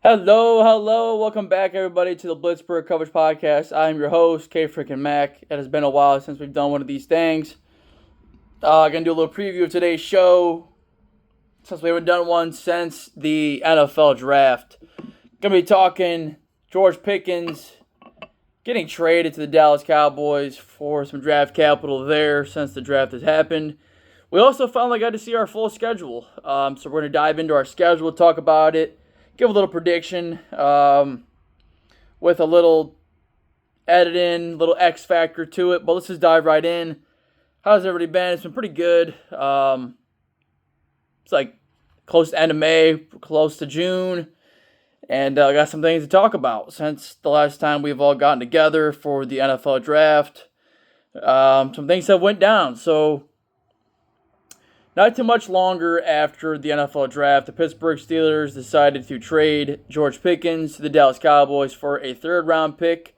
Hello. Welcome back, everybody, to the Blitzburg Coverage Podcast. I'm your host, K Freaking Mac. It has been a while since we've done one of these things. Gonna do a little preview of today's show since we haven't done one since the NFL draft. Gonna be talking George Pickens getting traded to the Dallas Cowboys for some draft capital there since the draft has happened. We also finally got to see our full schedule. So we're gonna dive into our schedule, talk about it, give a little prediction with a little edit in, little X factor to it. But let's just dive right in. How's everybody been? It's been pretty good. It's like close to end of May, close to June. And I got some things to talk about since the last time we've all gotten together for the NFL draft. Some things have went down. So not too much longer after the NFL draft, the Pittsburgh Steelers decided to trade George Pickens to the Dallas Cowboys for a third-round pick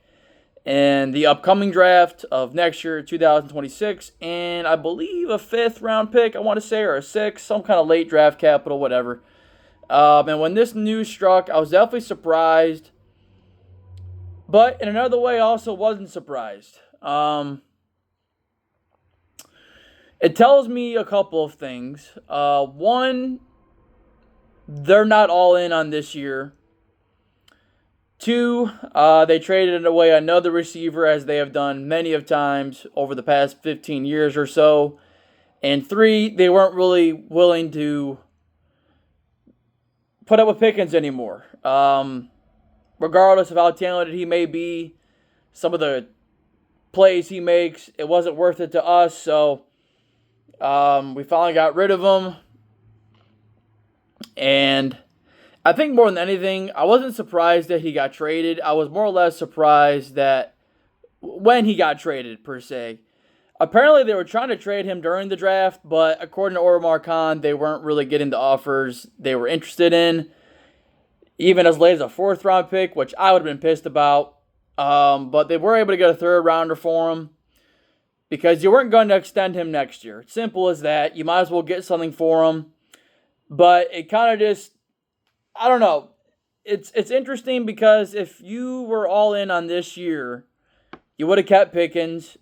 in the upcoming draft of next year, 2026, and I believe a fifth-round pick, I want to say, or a sixth, some kind of late draft capital, whatever. And when this news struck, I was definitely surprised, but in another way, I also wasn't surprised. It tells me a couple of things. One, they're not all in on this year. Two, they traded away another receiver, as they have done many of times over the past 15 years or so. And three, they weren't really willing to put up with Pickens anymore. Regardless of how talented he may be, some of the plays he makes, it wasn't worth it to us, so we finally got rid of him. And I think more than anything, I wasn't surprised that he got traded. I was more or less surprised that when he got traded, per se. Apparently, they were trying to trade him during the draft, but according to Omar Khan, they weren't really getting the offers they were interested in. Even as late as a fourth-round pick, which I would have been pissed about. But they were able to get a third-rounder for him, because you weren't going to extend him next year. Simple as that. You might as well get something for him. But it kind of just, I don't know. It's interesting because if you were all in on this year, you would have kept Pickens.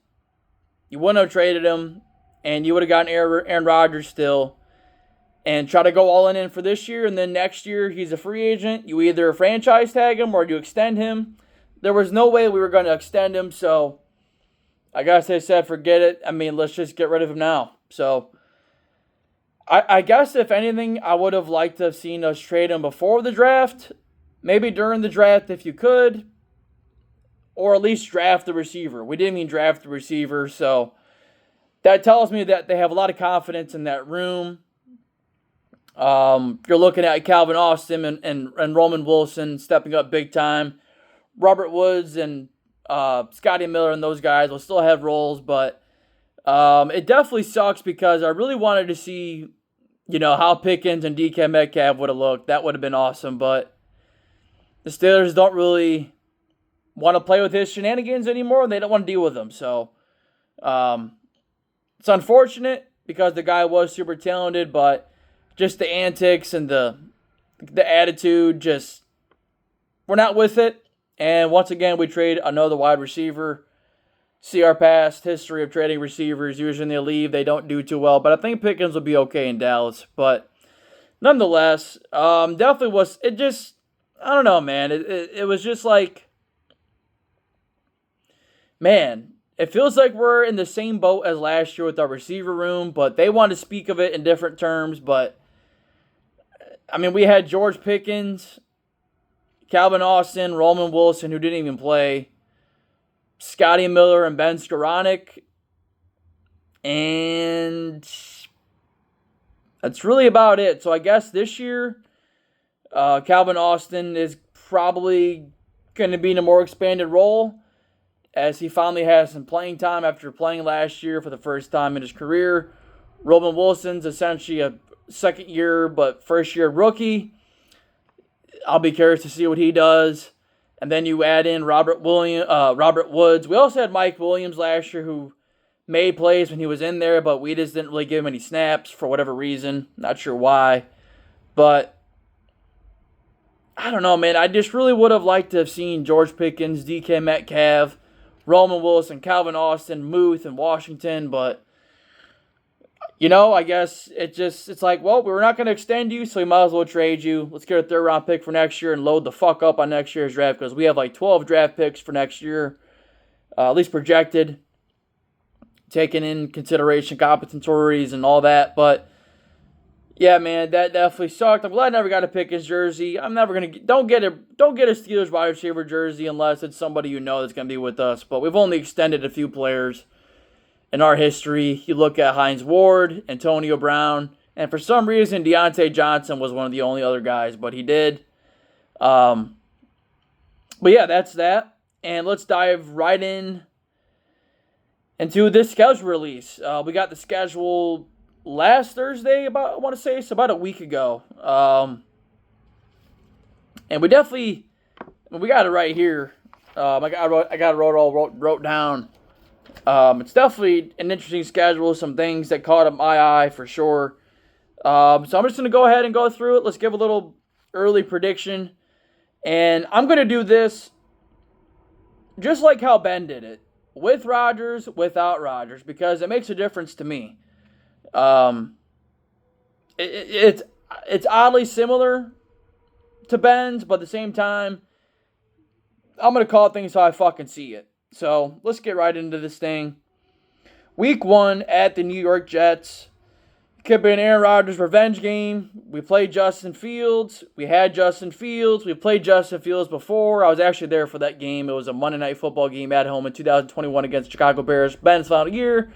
You wouldn't have traded him. And you would have gotten Aaron Rodgers still. And try to go all in for this year. And then next year, he's a free agent. You either franchise tag him or you extend him. There was no way we were going to extend him, so I guess they said, forget it. I mean, let's just get rid of him now. So, I guess if anything, I would have liked to have seen us trade him before the draft. Maybe during the draft if you could. Or at least draft the receiver. We didn't even draft the receiver, so that tells me that they have a lot of confidence in that room. You're looking at Calvin Austin and Roman Wilson stepping up big time. Robert Woods and Scotty Miller and those guys will still have roles, but it definitely sucks because I really wanted to see, how Pickens and DK Metcalf would have looked. That would have been awesome, but the Steelers don't really want to play with his shenanigans anymore, and they don't want to deal with them. So it's unfortunate because the guy was super talented, but just the antics and the attitude, just we're not with it. And once again, we trade another wide receiver. See our past history of trading receivers. Usually they leave, they don't do too well. But I think Pickens will be okay in Dallas. But nonetheless, definitely was, it just, I don't know, man. It was just like, man, it feels like we're in the same boat as last year with our receiver room. But they want to speak of it in different terms. But, I mean, we had George Pickens, Calvin Austin, Roman Wilson, who didn't even play, Scotty Miller, and Ben Skoranek. And that's really about it. So I guess this year, Calvin Austin is probably going to be in a more expanded role as he finally has some playing time after playing last year for the first time in his career. Roman Wilson's essentially a second year but first year rookie. I'll be curious to see what he does. And then you add in Robert Woods. We also had Mike Williams last year who made plays when he was in there, but we just didn't really give him any snaps for whatever reason. Not sure why. But I don't know, man. I just really would have liked to have seen George Pickens, DK Metcalf, Roman Wilson, Calvin Austin, Muth, and Washington, but I guess it's like, well, we're not going to extend you, so we might as well trade you. Let's get a third round pick for next year and load the fuck up on next year's draft because we have like 12 draft picks for next year, at least projected, taking in consideration compensatories and all that. But yeah, man, that definitely sucked. I'm glad I never got to pick his jersey. I'm never gonna don't get a Steelers wide receiver jersey unless it's somebody that's gonna be with us. But we've only extended a few players in our history. You look at Hines Ward, Antonio Brown, and for some reason Deontay Johnson was one of the only other guys, but he did. But yeah, that's that. And let's dive right into this schedule release. We got the schedule last Thursday, about a week ago. And we got it right here. I got it wrote down. It's definitely an interesting schedule. Some things that caught my eye for sure. So I'm just going to go ahead and go through it. Let's give a little early prediction. And I'm going to do this just like how Ben did it. With Rodgers, without Rodgers. Because it makes a difference to me. It's oddly similar to Ben's, but at the same time, I'm going to call things how I fucking see it. So, let's get right into this thing. Week 1 at the New York Jets. Could be an Aaron Rodgers revenge game. We played Justin Fields. We had Justin Fields. We played Justin Fields before. I was actually there for that game. It was a Monday Night Football game at home in 2021 against the Chicago Bears. Ben's final year.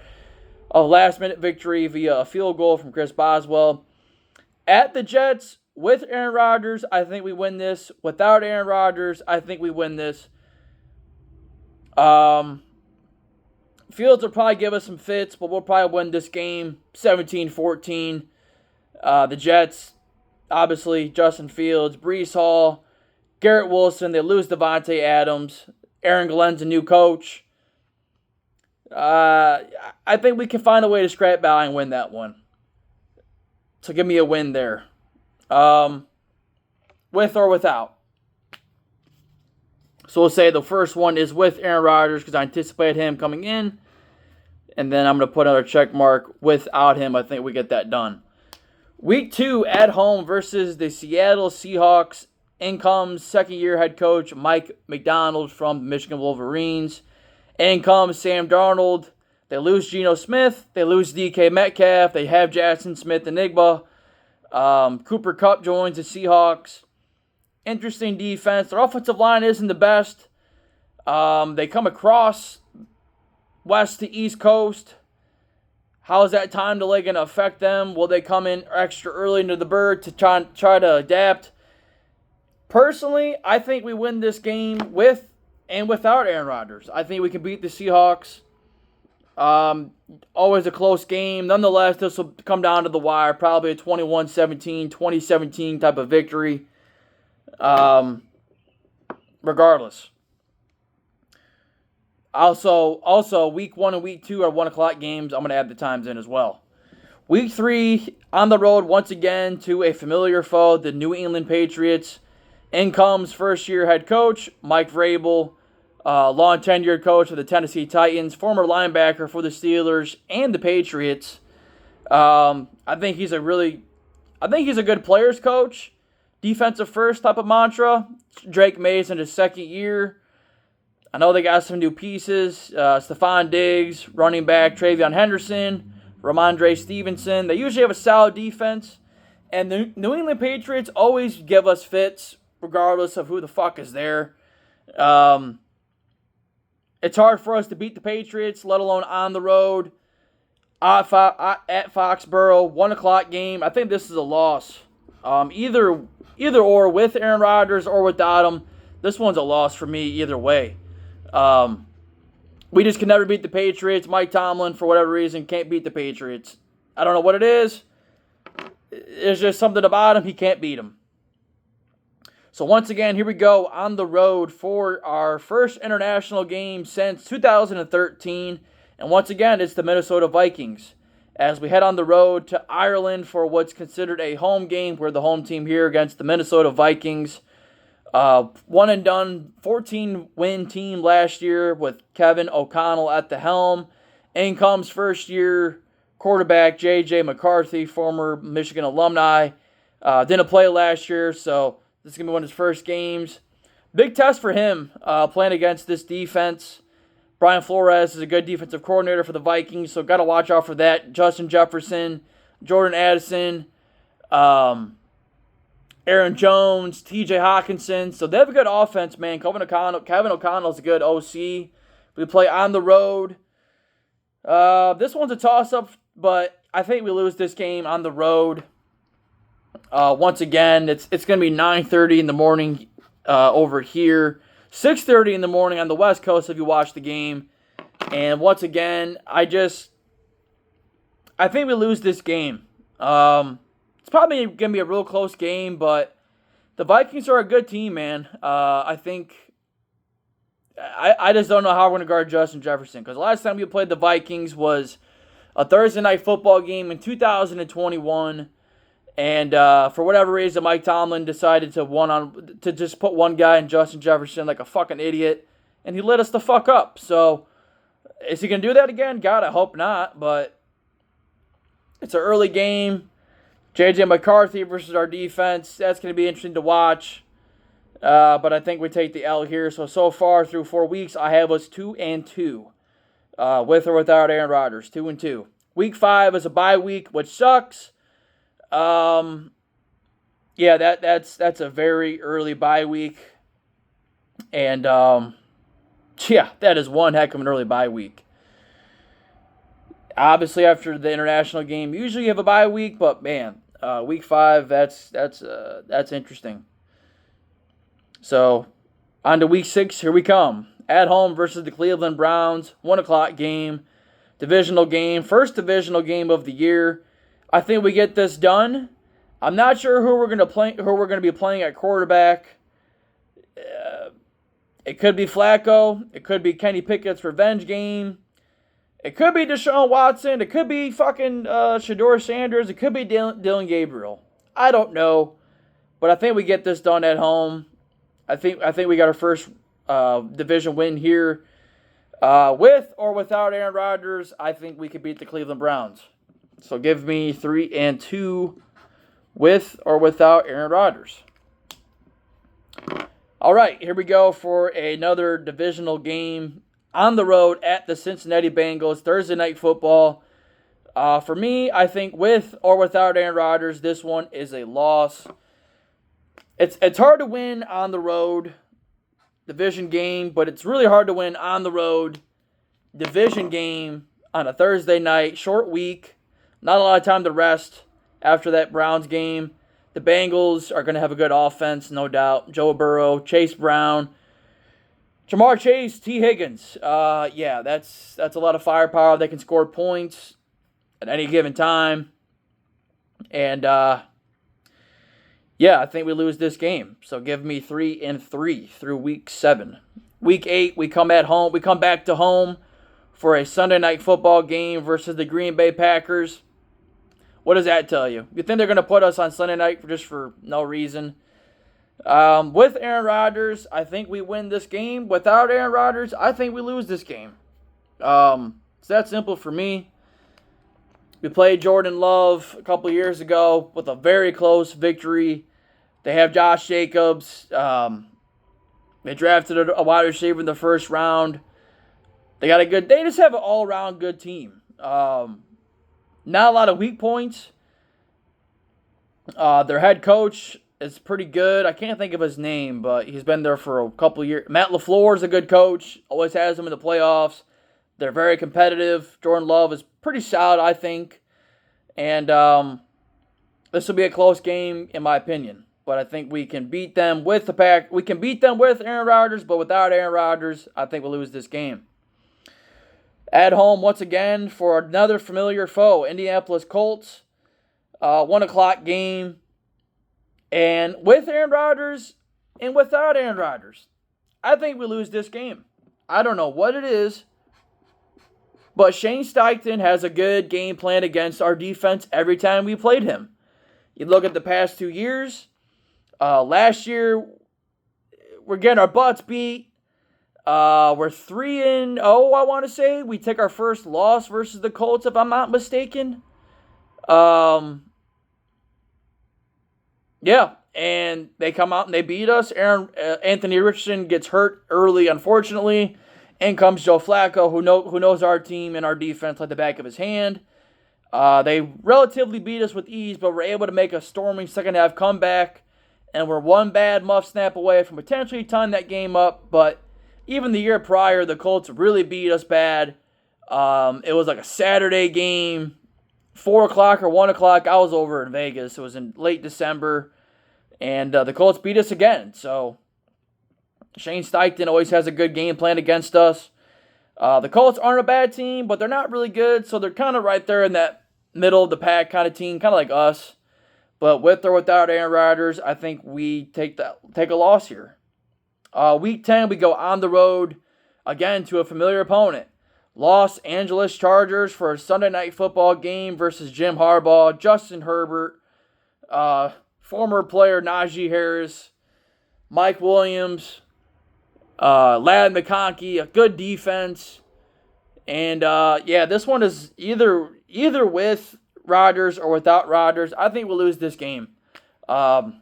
A last-minute victory via a field goal from Chris Boswell. At the Jets, with Aaron Rodgers, I think we win this. Without Aaron Rodgers, I think we win this. Fields will probably give us some fits, but we'll probably win this game 17-14. The Jets, obviously, Justin Fields, Breece Hall, Garrett Wilson. They lose Devontae Adams. Aaron Glenn's a new coach. I think we can find a way to scrape by and win that one. So give me a win there. With or without. So we'll say the first one is with Aaron Rodgers because I anticipate him coming in. And then I'm going to put another check mark without him. I think we get that done. Week 2 at home versus the Seattle Seahawks. In comes second-year head coach Mike McDonald from the Michigan Wolverines. In comes Sam Darnold. They lose Geno Smith. They lose DK Metcalf. They have Jackson Smith-Njigba. Cooper Kupp joins the Seahawks. Interesting defense. Their offensive line isn't the best. They come across west to east coast. How is that time delay going to affect them? Will they come in extra early into the bird to try to adapt? Personally, I think we win this game with and without Aaron Rodgers. I think we can beat the Seahawks. Always a close game. Nonetheless, this will come down to the wire. Probably a 21-17, 2017 type of victory. Regardless. Also, week 1 and week 2 are 1 o'clock games. I'm going to add the times in as well. Week 3, on the road once again to a familiar foe, the New England Patriots. In comes first-year head coach Mike Vrabel, long-tenured coach of the Tennessee Titans, former linebacker for the Steelers and the Patriots. I think he's a good players coach. Defensive first type of mantra. Drake Mays in his second year. I know they got some new pieces. Stephon Diggs, running back Travion Henderson, Ramondre Stevenson. They usually have a solid defense. And the New England Patriots always give us fits, regardless of who the fuck is there. It's hard for us to beat the Patriots, let alone on the road. At Foxborough, 1 o'clock game. I think this is a loss. Either or, with Aaron Rodgers or without him. This one's a loss for me either way. We just can never beat the Patriots. Mike Tomlin, for whatever reason, can't beat the Patriots. I don't know what it is. There's just something about him. He can't beat him. So once again, here we go on the road for our first international game since 2013. And once again, it's the Minnesota Vikings. As we head on the road to Ireland for what's considered a home game. We're the home team here against the Minnesota Vikings. One and done, 14-win team last year with Kevin O'Connell at the helm. In comes first-year quarterback J.J. McCarthy, former Michigan alumni. Didn't play last year, so this is going to be one of his first games. Big test for him playing against this defense. Brian Flores is a good defensive coordinator for the Vikings, so got to watch out for that. Justin Jefferson, Jordan Addison, Aaron Jones, T.J. Hawkinson. So they have a good offense, man. Kevin O'Connell is a good OC. We play on the road. This one's a toss-up, but I think we lose this game on the road. Once again, it's going to be 9:30 in the morning over here. 6:30 in the morning on the West Coast if you watch the game. And once again, I think we lose this game. It's probably going to be a real close game, but the Vikings are a good team, man. I just don't know how we're going to guard Justin Jefferson, because the last time we played the Vikings was a Thursday night football game in 2021, and for whatever reason, Mike Tomlin decided to just put one guy in Justin Jefferson like a fucking idiot, and he lit us the fuck up. So, is he going to do that again? God, I hope not, but it's an early game. J.J. McCarthy versus our defense. That's going to be interesting to watch. But I think we take the L here. So far through 4 weeks, I have us 2-2. With or without Aaron Rodgers. 2-2. Week 5 is a bye week, which sucks. Yeah, that's a very early bye week. And, yeah, that is one heck of an early bye week. Obviously, after the international game, usually you have a bye week, but man, week 5, that's interesting. So, on to week 6, here we come. At home versus the Cleveland Browns, 1 o'clock game, divisional game, first divisional game of the year. I think we get this done. I'm not sure who we're going to be playing at quarterback. It could be Flacco. It could be Kenny Pickett's revenge game. It could be Deshaun Watson. It could be fucking Shedeur Sanders. It could be Dylan Gabriel. I don't know, but I think we get this done at home. I think we got our first division win here. With or without Aaron Rodgers, I think we could beat the Cleveland Browns. So give me 3-2 with or without Aaron Rodgers. All right, here we go for another divisional game on the road at the Cincinnati Bengals, Thursday night football. For me, I think with or without Aaron Rodgers, this one is a loss. It's hard to win on the road division game, but it's really hard to win on the road division game on a Thursday night, short week. Not a lot of time to rest after that Browns game. The Bengals are going to have a good offense, no doubt. Joe Burrow, Chase Brown, Jamar Chase, T. Higgins. Yeah, that's a lot of firepower. They can score points at any given time. And, yeah, I think we lose this game. So give me 3-3 through week 7. Week 8, we come back to home for a Sunday night football game versus the Green Bay Packers. What does that tell you? You think they're going to put us on Sunday night just for no reason? With Aaron Rodgers, I think we win this game. Without Aaron Rodgers, I think we lose this game. It's that simple for me. We played Jordan Love a couple years ago with a very close victory. They have Josh Jacobs. They drafted a wide receiver in the first round. They just have an all-around good team. Not a lot of weak points. Their head coach is pretty good. I can't think of his name, but he's been there for a couple years. Matt LaFleur is a good coach. Always has them in the playoffs. They're very competitive. Jordan Love is pretty solid, I think. And this will be a close game, in my opinion. But I think we can beat them with the Pack. We can beat them with Aaron Rodgers, but without Aaron Rodgers, I think we'll lose this game. At home, once again, for another familiar foe, Indianapolis Colts. 1 o'clock game. And with Aaron Rodgers and without Aaron Rodgers, I think we lose this game. I don't know what it is, but Shane Steichen has a good game plan against our defense every time we played him. You look at the past 2 years. Last year, we're getting our butts beat. We're 3-0, I want to say. We take our first loss versus the Colts, if I'm not mistaken. Yeah, and they come out and they beat us. Anthony Richardson gets hurt early, unfortunately. In comes Joe Flacco, who knows our team and our defense like the back of his hand. They relatively beat us with ease, but were able to make a storming second-half comeback. And we're one bad muff snap away from potentially tying that game up. But even the year prior, the Colts really beat us bad. It was like a Saturday game, 4 o'clock or 1 o'clock. I was over in Vegas. It was in late December. And the Colts beat us again. So Shane Steichen always has a good game plan against us. The Colts aren't a bad team, but they're not really good. So they're kind of right there in that middle of the pack kind of team, kind of like us. But with or without Aaron Rodgers, I think we take a loss here. Week 10, we go on the road again to a familiar opponent. Los Angeles Chargers for a Sunday night football game versus Jim Harbaugh, Justin Herbert, former player Najee Harris, Mike Williams, Ladd McConkey, a good defense. And this one is either with Rodgers or without Rodgers. I think we'll lose this game. On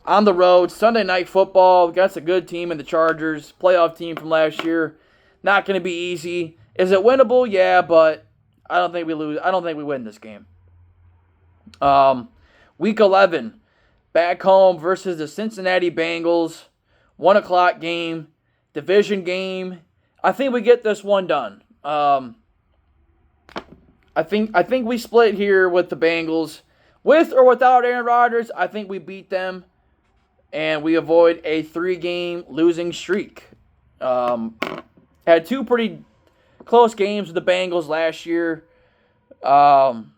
the road, Sunday night football against a good team in the Chargers, playoff team from last year. Not going to be easy. Is it winnable? Yeah, but I don't think we lose. I don't think we win this game. Week 11, back home versus the Cincinnati Bengals. 1 o'clock game, division game. I think we get this one done. I think we split here with the Bengals. With or without Aaron Rodgers, I think we beat them. And we avoid a 3-game losing streak. Had 2 pretty close games with the Bengals last year. One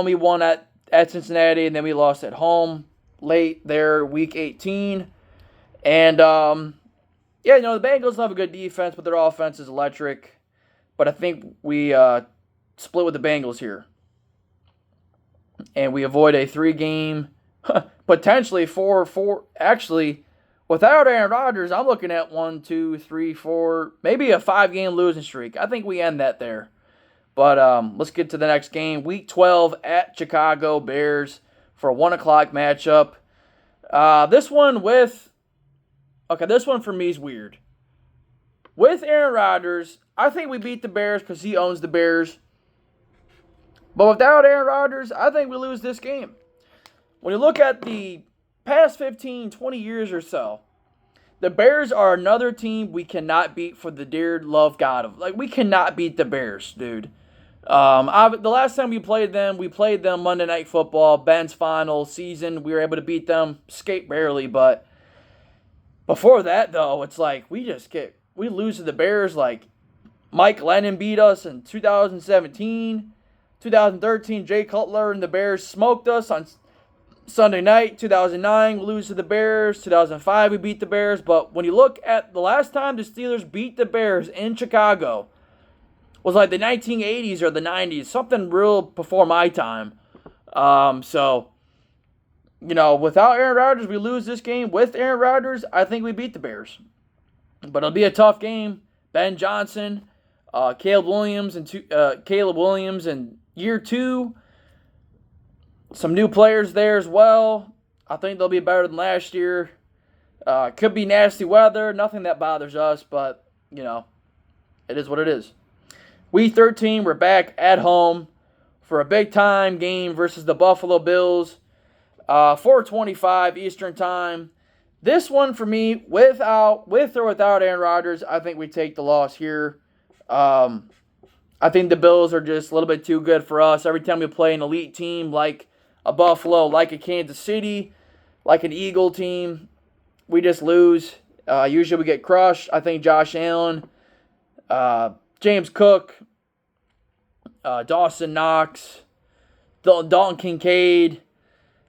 we won at Cincinnati, and then we lost at home late there, week 18. And, the Bengals have a good defense, but their offense is electric. But I think we split with the Bengals here. And we avoid a 3-game, potentially 4. Actually, without Aaron Rodgers, I'm looking at 1, 2, 3, 4, maybe a 5-game losing streak. I think we end that there. But let's get to the next game. Week 12 at Chicago Bears for a 1 o'clock matchup. This one for me is weird. With Aaron Rodgers, I think we beat the Bears because he owns the Bears. But without Aaron Rodgers, I think we lose this game. When you look at the past 15, 20 years or so, the Bears are another team we cannot beat for the dear love God of. Like, we cannot beat the Bears, dude. The last time we played them Monday Night Football, Ben's final season. We were able to beat them, escape barely, but before that, though, it's like we lose to the Bears. Like, Mike Lennon beat us in 2017. 2013, Jay Cutler and the Bears smoked us on Sunday night. 2009, we lose to the Bears. 2005, we beat the Bears. But when you look at the last time the Steelers beat the Bears in Chicago, was like the 1980s or the 90s, something real before my time. Without Aaron Rodgers, we lose this game. With Aaron Rodgers, I think we beat the Bears. But it'll be a tough game. Ben Johnson, Caleb Williams in year 2. Some new players there as well. I think they'll be better than last year. Could be nasty weather. Nothing that bothers us, but, it is what it is. Week 13, we're back at home for a big-time game versus the Buffalo Bills. 4:25 Eastern Time. This one for me, with or without Aaron Rodgers, I think we take the loss here. I think the Bills are just a little bit too good for us. Every time we play an elite team like a Buffalo, like a Kansas City, like an Eagle team, we just lose. Usually we get crushed. I think Josh Allen, James Cook, Dawson Knox, Dalton Kincaid,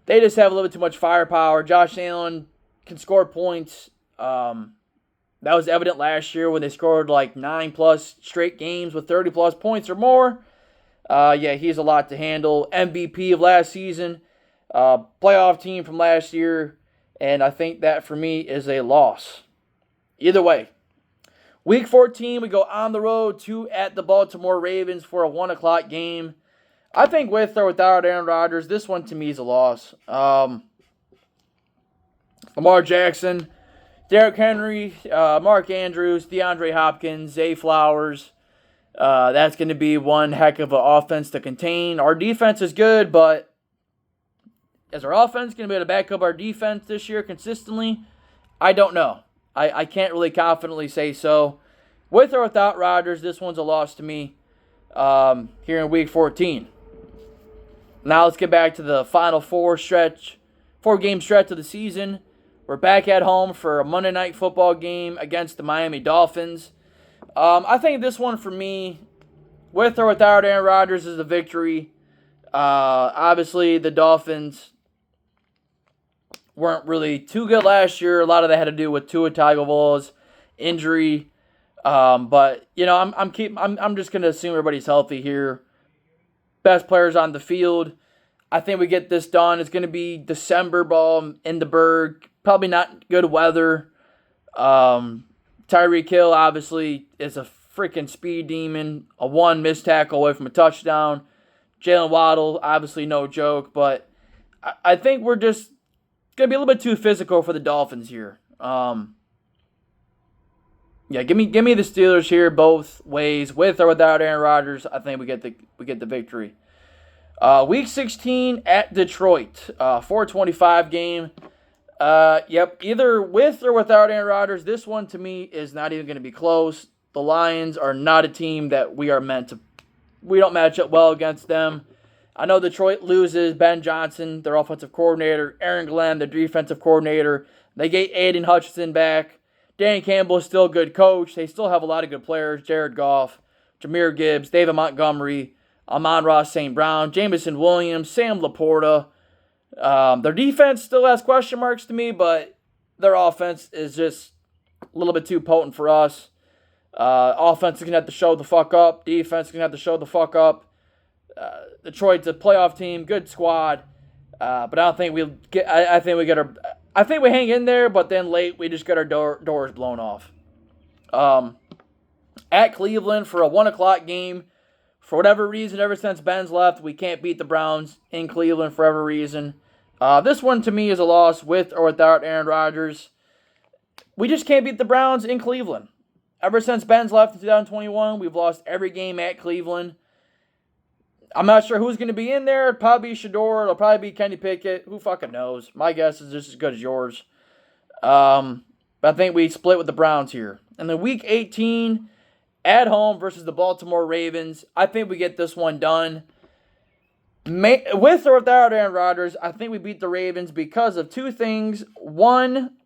they just have a little bit too much firepower. Josh Allen can score points. That was evident last year when they scored like 9+ straight games with 30+ points or more. He's a lot to handle. MVP of last season, playoff team from last year, And I think that for me is a loss. Either way. Week 14, we go on the road to at the Baltimore Ravens for a 1 o'clock game. I think with or without Aaron Rodgers, this one to me is a loss. Lamar Jackson, Derrick Henry, Mark Andrews, DeAndre Hopkins, Zay Flowers. That's going to be one heck of an offense to contain. Our defense is good, but is our offense going to be able to back up our defense this year consistently? I don't know. I can't really confidently say so. With or without Rodgers, this one's a loss to me here in Week 14. Now let's get back to the final 4-game stretch of the season. We're back at home for a Monday Night Football game against the Miami Dolphins. I think this one for me, with or without Aaron Rodgers, is a victory. Obviously, the Dolphins weren't really too good last year. A lot of that had to do with Tua Tagovailoa's injury. But you know, I'm just gonna assume everybody's healthy here. Best players on the field. I think we get this done. It's gonna be December ball in the Berg. Probably not good weather. Tyreek Hill obviously is a freaking speed demon. A one missed tackle away from a touchdown. Jalen Waddle, obviously no joke, but I think we're just going to be a little bit too physical for the Dolphins here. Yeah, give me the Steelers here both ways, with or without Aaron Rodgers. I think we get the victory. Week 16 at Detroit, 4:25 game. Yep, either with or without Aaron Rodgers. This one to me is not even going to be close. The Lions are not a team that we are meant to. We don't match up well against them. I know Detroit loses Ben Johnson, their offensive coordinator, Aaron Glenn, their defensive coordinator. They get Aiden Hutchinson back. Dan Campbell is still a good coach. They still have a lot of good players. Jared Goff, Jahmyr Gibbs, David Montgomery, Amon-Ra St. Brown, Jameson Williams, Sam Laporta. Their defense still has question marks to me, but their offense is just a little bit too potent for us. Offense is going to have to show the fuck up. Defense is going to have to show the fuck up. Detroit's a playoff team, good squad, but I don't think we'll get. I think we hang in there, but then late we just get our doors blown off. At Cleveland for a 1 o'clock game. For whatever reason, ever since Ben's left, we can't beat the Browns in Cleveland for whatever reason. This one to me is a loss with or without Aaron Rodgers. We just can't beat the Browns in Cleveland. Ever since Ben's left in 2021, we've lost every game at Cleveland. I'm not sure who's going to be in there. It'll probably be Shador. It'll probably be Kenny Pickett. Who fucking knows? My guess is just as good as yours. But I think we split with the Browns here. And then Week 18, at home versus the Baltimore Ravens. I think we get this one done. With or without Aaron Rodgers, I think we beat the Ravens because of two things. One,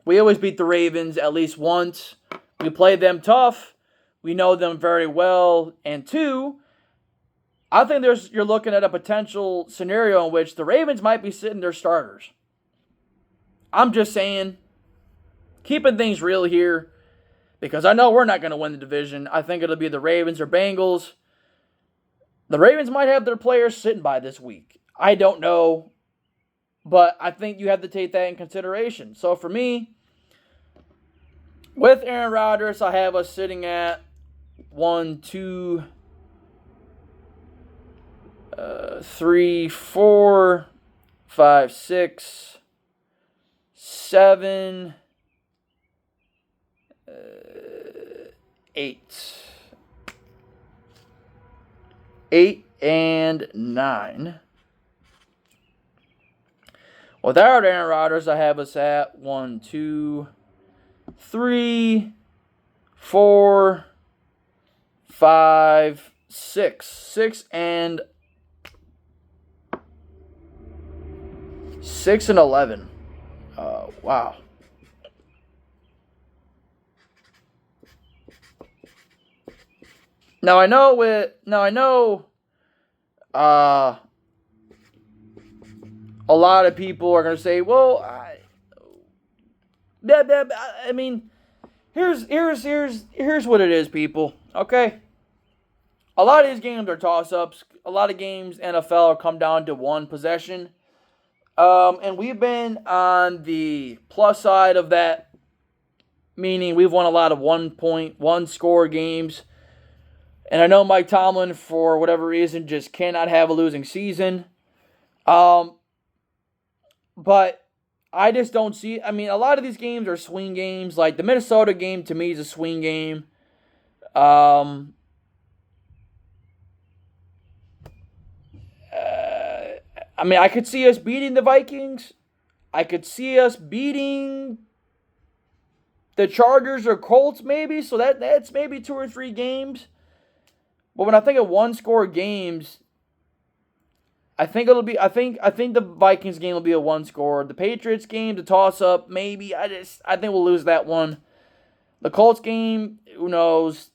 we always beat the Ravens at least once. We play them tough. We know them very well. And two, I think you're looking at a potential scenario in which the Ravens might be sitting their starters. I'm just saying, keeping things real here, because I know we're not going to win the division. I think it'll be the Ravens or Bengals. The Ravens might have their players sitting by this week. I don't know, but I think you have to take that in consideration. So for me, with Aaron Rodgers, I have us sitting at 1, 2, 3, 4, 5, 6, 7, 8. 8 and 9. Without Aaron Rodgers, I have us at 1, 2, 3, 4, 5, 6. 6 and 11. Wow. Now I know a lot of people are going to say, well, I mean, here's what it is, people. Okay? A lot of these games are toss-ups. A lot of games NFL come down to one possession. And we've been on the plus side of that, meaning we've won a lot of 1.1 score games. And I know Mike Tomlin, for whatever reason, just cannot have a losing season. But I just don't see. I mean, a lot of these games are swing games. Like the Minnesota game to me is a swing game. I mean, I could see us beating the Vikings. I could see us beating the Chargers or Colts, maybe. So that's maybe 2 or 3 games. But when I think of 1-score games, I think it'll be. I think the Vikings game will be a 1-score. The Patriots game, the toss-up, maybe. I think we'll lose that one. The Colts game, who knows?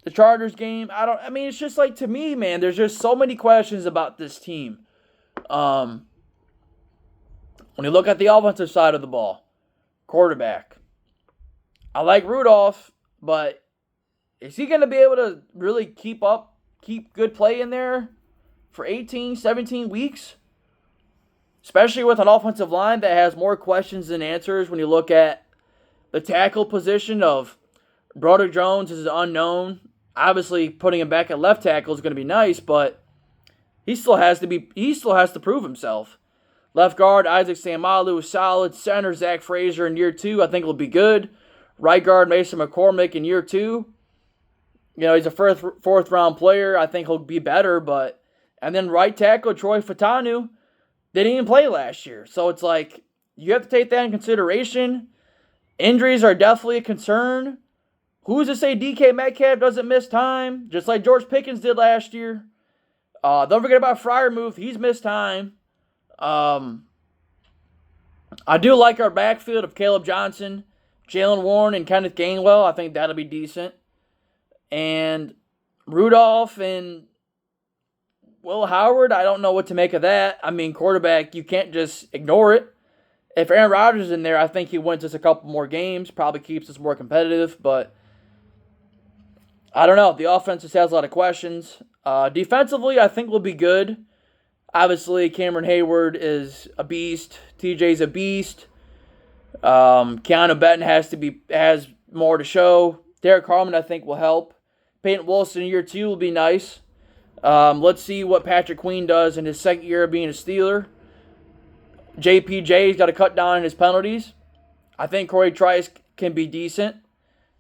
The Chargers game, I mean, it's just like, to me, man, there's just so many questions about this team. When you look at the offensive side of the ball, quarterback, I like Rudolph, but is he going to be able to really keep good play in there for 18, 17 weeks? Especially with an offensive line that has more questions than answers. When you look at the tackle position of Broderick Jones is unknown. Obviously, putting him back at left tackle is going to be nice, but he still has to prove himself. Left guard, Isaac Samalu is solid. Center, Zach Frazier in year 2, I think will be good. Right guard, Mason McCormick in year 2. You know, he's a fourth round player. I think he'll be better, but... And then right tackle, Troy Fatanu, didn't even play last year. So it's like, you have to take that in consideration. Injuries are definitely a concern. Who's to say DK Metcalf doesn't miss time, just like George Pickens did last year? Don't forget about Freiermuth. He's missed time. I do like our backfield of Caleb Johnson, Jalen Warren, and Kenneth Gainwell. I think that'll be decent. And Rudolph and Will Howard, I don't know what to make of that. I mean, quarterback, you can't just ignore it. If Aaron Rodgers is in there, I think he wins us a couple more games, probably keeps us more competitive, but I don't know. The offense just has a lot of questions. Defensively, I think we'll be good. Obviously, Cameron Hayward is a beast. TJ's a beast. Keanu Benton has more to show. Derek Harmon, I think, will help. Peyton Wilson in year 2 will be nice. Let's see what Patrick Queen does in his second year of being a Steeler. JPJ's got to cut down on his penalties. I think Corey Trice can be decent.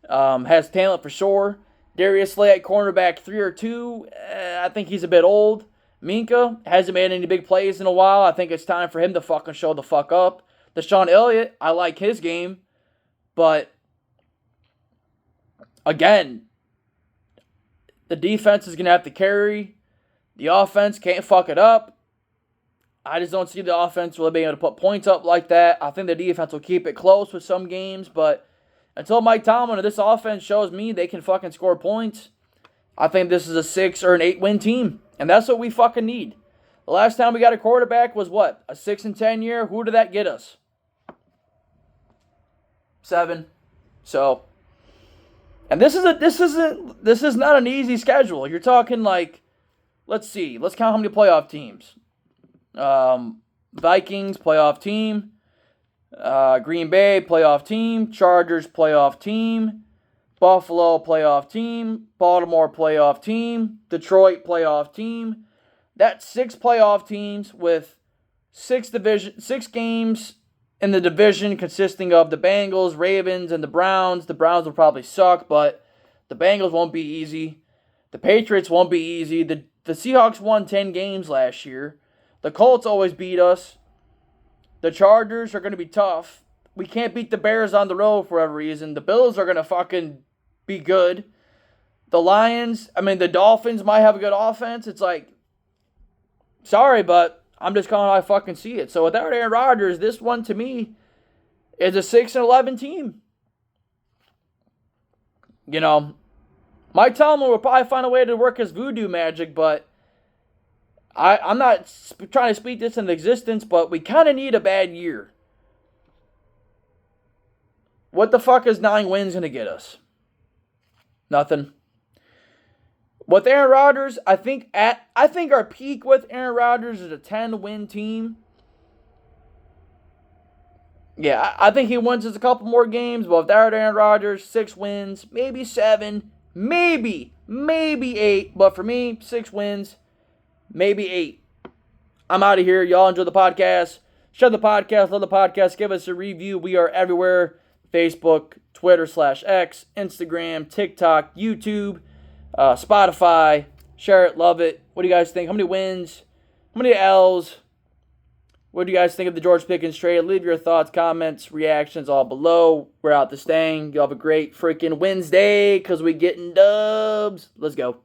Has talent for sure. Darius Slay at cornerback 3 or 2. I think he's a bit old. Minka hasn't made any big plays in a while. I think it's time for him to fucking show the fuck up. Deshaun Elliott, I like his game. But, again, the defense is going to have to carry. The offense can't fuck it up. I just don't see the offense really being able to put points up like that. I think the defense will keep it close with some games, but until Mike Tomlin and this offense shows me they can fucking score points, I think this is a 6 or an 8-win team. And that's what we fucking need. The last time we got a quarterback was what? A 6-10 year? Who did that get us? 7. So, and this is not an easy schedule. You're talking like, let's see. Let's count how many playoff teams. Vikings, playoff team. Green Bay, playoff team. Chargers, playoff team. Buffalo, playoff team. Baltimore, playoff team. Detroit, playoff team. That's 6 playoff teams with 6 games in the division consisting of the Bengals, Ravens, and the Browns. The Browns will probably suck, but the Bengals won't be easy. The Patriots won't be easy. The Seahawks won 10 games last year. The Colts always beat us. The Chargers are going to be tough. We can't beat the Bears on the road for whatever reason. The Bills are going to fucking be good. The Dolphins might have a good offense. It's like, sorry, but I'm just calling how I fucking see it. So without Aaron Rodgers, this one to me is a 6-11 team. You know, Mike Tomlin will probably find a way to work his voodoo magic, but I'm not trying to speak this into existence, but we kind of need a bad year. What the fuck is 9 wins going to get us? Nothing. With Aaron Rodgers, I think our peak with Aaron Rodgers is a 10-win team. Yeah, I think he wins just a couple more games, but without Aaron Rodgers, 6 wins, maybe 7, maybe 8. But for me, 6 wins, maybe 8. I'm out of here. Y'all enjoy the podcast. Share the podcast, love the podcast, give us a review. We are everywhere: Facebook, Twitter/X, Instagram, TikTok, YouTube, Spotify. Share it, love it. What do you guys think? How many wins? How many L's? What do you guys think of the George Pickens trade? Leave your thoughts, comments, reactions all below. We're out the staying. Y'all have a great freaking Wednesday because we getting dubs. Let's go.